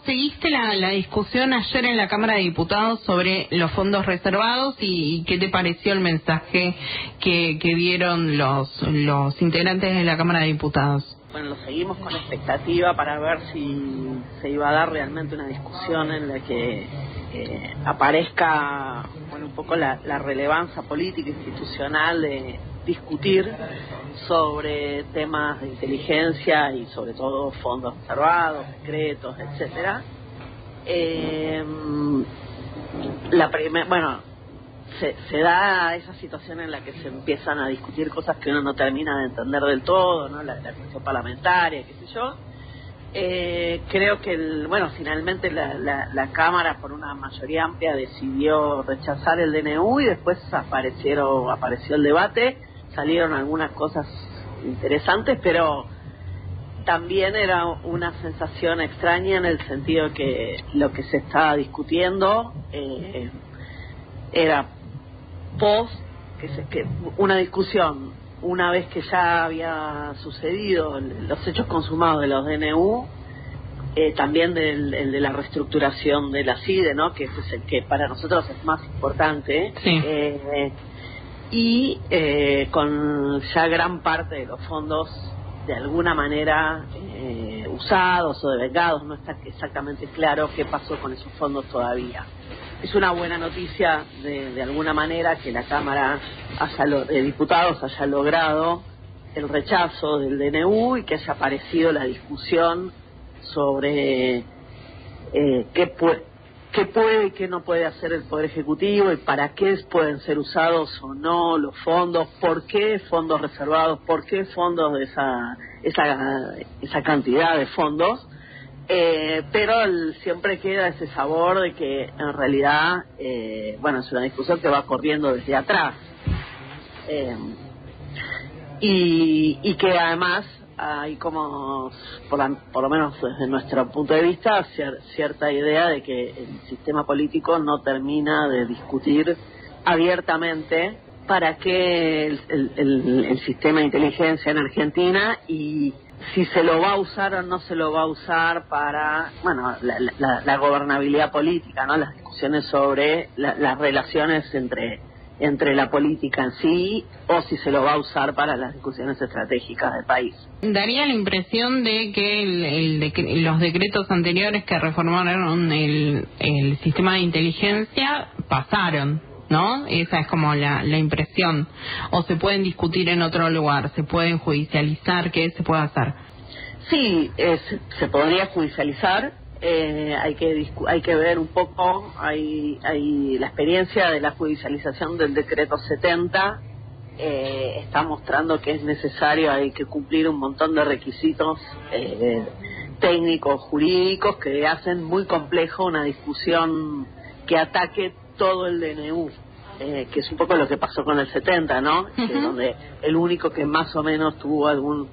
seguiste la discusión ayer en la Cámara de Diputados sobre los fondos reservados y qué te pareció el mensaje que dieron los integrantes de la Cámara de Diputados? Bueno, lo seguimos con expectativa para ver si se iba a dar realmente una discusión en la que aparezca un poco la relevancia política e institucional de discutir sobre temas de inteligencia y sobre todo fondos reservados, decretos, etcétera. Se da esa situación en la que se empiezan a discutir cosas que uno no termina de entender del todo, ¿no? La cuestión parlamentaria, qué sé yo. Creo que finalmente la Cámara por una mayoría amplia decidió rechazar el DNU y después apareció el debate, salieron algunas cosas interesantes, pero también era una sensación extraña en el sentido que lo que se estaba discutiendo era una discusión una vez que ya había sucedido los hechos consumados de los DNU, también el de la reestructuración de la CIDE, ¿no? Que ese es el que para nosotros es más importante. Sí. Con ya gran parte de los fondos de alguna manera usados o devengados, no está exactamente claro qué pasó con esos fondos todavía. Es una buena noticia de alguna manera que la Cámara de Diputados haya logrado el rechazo del DNU y que haya aparecido la discusión sobre qué puede y qué no puede hacer el Poder Ejecutivo y para qué pueden ser usados o no los fondos, por qué fondos reservados, por qué fondos de esa cantidad de fondos. Pero siempre queda ese sabor de que en realidad es una discusión que va corriendo desde atrás y que además hay como por lo menos desde nuestro punto de vista cierta idea de que el sistema político no termina de discutir abiertamente para qué el sistema de inteligencia en Argentina y si se lo va a usar o no se lo va a usar para la gobernabilidad política, ¿no? Las discusiones sobre las relaciones entre la política en sí, o si se lo va a usar para las discusiones estratégicas del país. Daría la impresión de que los decretos anteriores que reformaron el sistema de inteligencia pasaron, ¿no? Esa es como la impresión. O se pueden discutir en otro lugar, se pueden judicializar, ¿qué se puede hacer? Sí, se podría judicializar. Hay que ver un poco. Hay la experiencia de la judicialización del decreto 70 está mostrando que es necesario, hay que cumplir un montón de requisitos técnicos, jurídicos, que hacen muy complejo una discusión que ataque todo el DNU, que es un poco lo que pasó con el 70, ¿no? Que donde el único que más o menos tuvo algún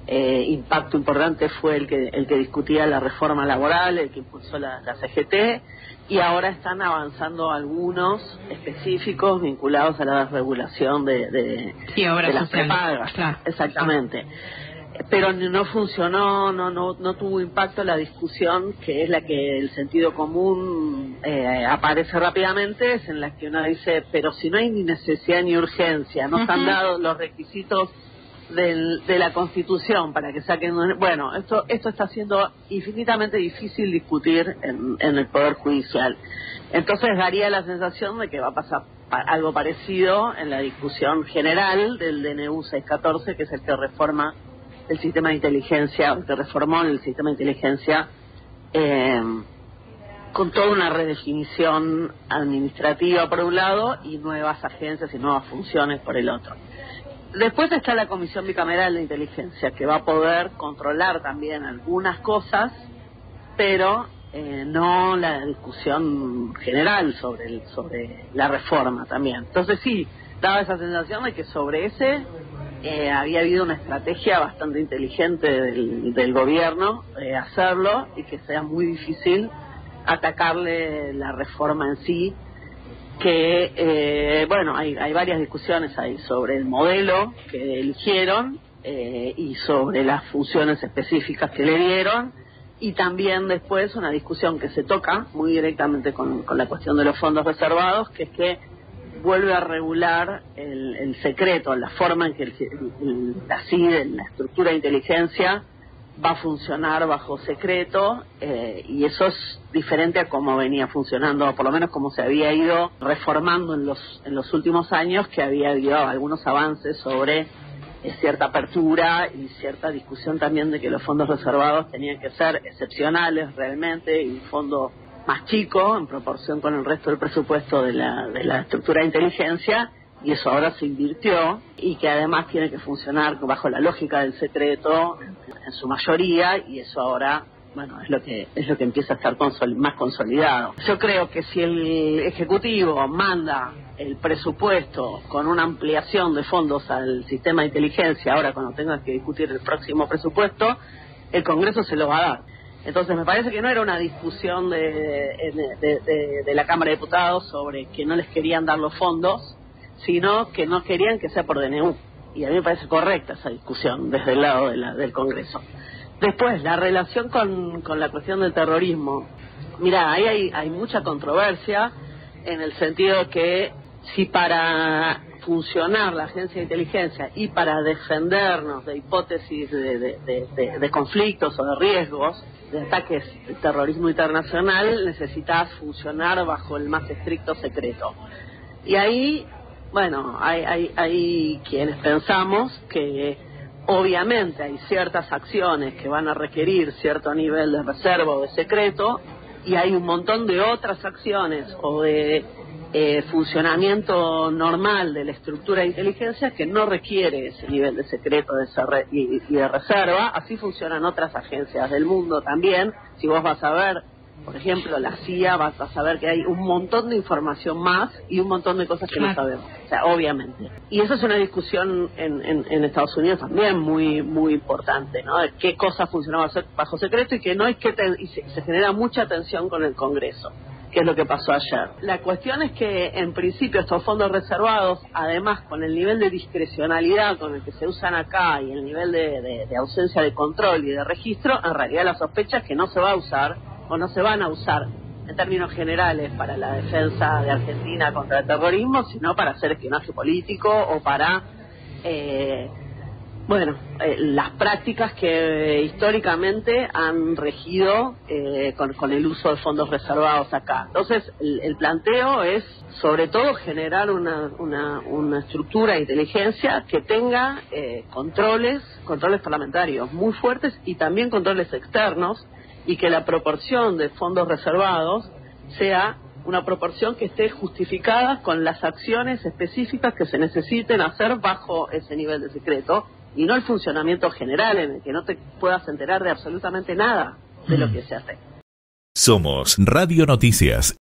impacto importante fue el que discutía la reforma laboral, el que impulsó la CGT, y ahora están avanzando algunos específicos vinculados a la regulación de las prepagas. Claro. Exactamente. Pero no funcionó, no tuvo impacto la discusión, que es la que el sentido común aparece rápidamente, es en la que uno dice, pero si no hay ni necesidad ni urgencia, no están dados los requisitos de la Constitución para que saquen... Bueno, esto está siendo infinitamente difícil discutir en el Poder Judicial. Entonces daría la sensación de que va a pasar algo parecido en la discusión general del DNU 614, que es el que reforma el sistema de inteligencia, que reformó el sistema de inteligencia con toda una redefinición administrativa por un lado y nuevas agencias y nuevas funciones por el otro. Después está la Comisión Bicameral de Inteligencia, que va a poder controlar también algunas cosas, pero no la discusión general sobre la reforma también. Entonces sí, daba esa sensación de que sobre había habido una estrategia bastante inteligente del gobierno hacerlo, y que sea muy difícil atacarle la reforma en sí, que hay varias discusiones ahí sobre el modelo que eligieron y sobre las funciones específicas que le dieron, y también después una discusión que se toca muy directamente con la cuestión de los fondos reservados, que es que vuelve a regular el secreto, la forma en que la CID, la estructura de inteligencia, va a funcionar bajo secreto, y eso es diferente a cómo venía funcionando, o por lo menos como se había ido reformando en los últimos años, que había habido algunos avances sobre cierta apertura y cierta discusión también de que los fondos reservados tenían que ser excepcionales realmente, y un fondo más chico en proporción con el resto del presupuesto de la estructura de inteligencia, y eso ahora se invirtió, y que además tiene que funcionar bajo la lógica del secreto en su mayoría, y eso ahora, bueno, es lo que empieza a estar más consolidado. Yo creo que si el Ejecutivo manda el presupuesto con una ampliación de fondos al sistema de inteligencia, ahora cuando tenga que discutir el próximo presupuesto, el Congreso se lo va a dar. Entonces me parece que no era una discusión de la Cámara de Diputados sobre que no les querían dar los fondos, sino que no querían que sea por DNU. Y a mí me parece correcta esa discusión desde el lado del Congreso. Después, la relación con la cuestión del terrorismo. Mira, ahí hay mucha controversia, en el sentido que si para funcionar la agencia de inteligencia y para defendernos de hipótesis de conflictos o de riesgos, de ataques de terrorismo internacional, necesitas funcionar bajo el más estricto secreto. Y ahí, bueno, hay quienes pensamos que obviamente hay ciertas acciones que van a requerir cierto nivel de reserva o de secreto, y hay un montón de otras acciones o de funcionamiento normal de la estructura de inteligencia que no requiere ese nivel de secreto y de reserva. Así funcionan otras agencias del mundo también. Si vos vas a ver, por ejemplo, la CIA, vas a saber que hay un montón de información más y un montón de cosas que no sabemos, o sea, obviamente. Y eso es una discusión en Estados Unidos también muy importante, ¿no? De qué cosas funcionaban bajo secreto y que no, y se genera mucha tensión con el Congreso, que es lo que pasó ayer. La cuestión es que, en principio, estos fondos reservados, además, con el nivel de discrecionalidad con el que se usan acá y el nivel de ausencia de control y de registro, en realidad la sospecha es que no se va a usar o no se van a usar en términos generales para la defensa de Argentina contra el terrorismo, sino para hacer espionaje político o para las prácticas que históricamente han regido con el uso de fondos reservados acá. Entonces, el planteo es, sobre todo, generar una estructura de inteligencia que tenga controles parlamentarios muy fuertes y también controles externos, y que la proporción de fondos reservados sea una proporción que esté justificada con las acciones específicas que se necesiten hacer bajo ese nivel de secreto, y no el funcionamiento general en el que no te puedas enterar de absolutamente nada de lo que se hace. Somos Radio Noticias.